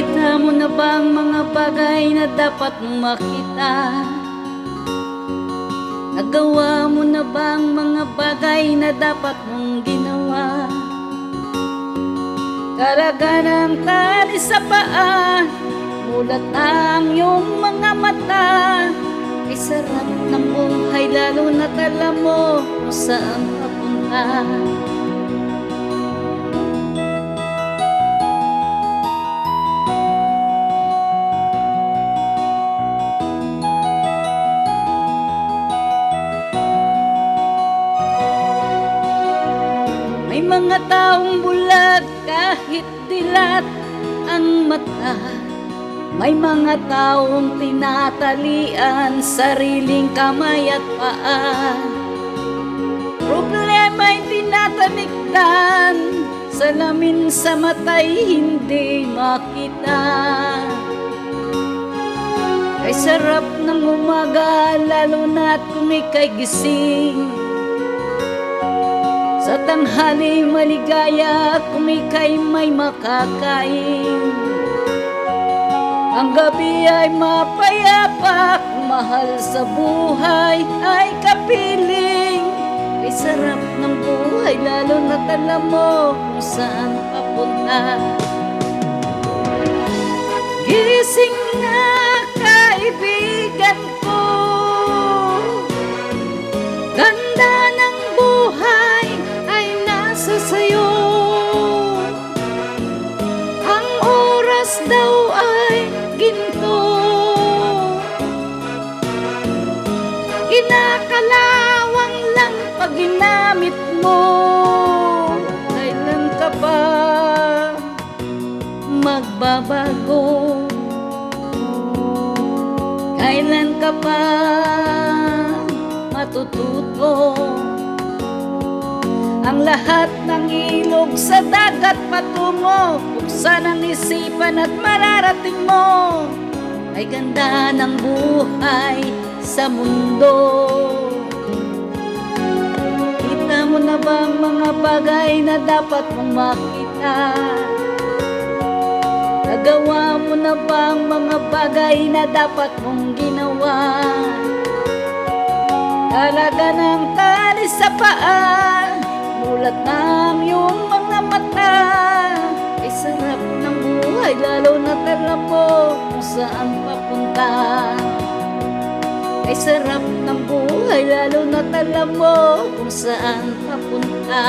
Kita mo na ba ang mga bagay na dapat mong makita? Nagawa mo na ba ang mga bagay na dapat mong ginawa? Kalaga ng tali sa paa, mulat na ang iyong mga mata. Ay sarap ng buhay lalo na't alam mo kung saan papunta. May mga taong bulag kahit dilat ang mata. May mga taong tinatalian sariling kamay at paa. Problema'y tinatanikdan, salamin sa mata'y hindi makita. Kay sarap ng umaga lalo na't kung ika'y gising. Sa tanghali maligaya kung ika'y may makakain. Ang gabi ay mapayapa, kung mahal sa buhay ay kapiling. Ay sarap ng buhay lalo na't alam mo kung saan papunta. Gising na kaibigan ko, ganda ng buhay ay nasa sayo. Ang oras daw ay ginto, kinakalawang lang pag ginamit mo. Kailan ka ba magbabago? Kailan ka pa matututo? Ang lahat ng ilog sa dagat patungo, buksan ang isipan at mararating mo. Ay ganda ng buhay sa mundo. Kita mo na ba ang mga bagay na dapat mong makita? Nagawa mo na ba ang mga bagay na dapat mong ginawa? Talaga ng tali sa paa, mulat ng iyong mga mata. Ay sarap ng buhay lalo na't alam mo kung saan papunta. Ay sarap ng buhay lalo na't alam mo kung saan papunta.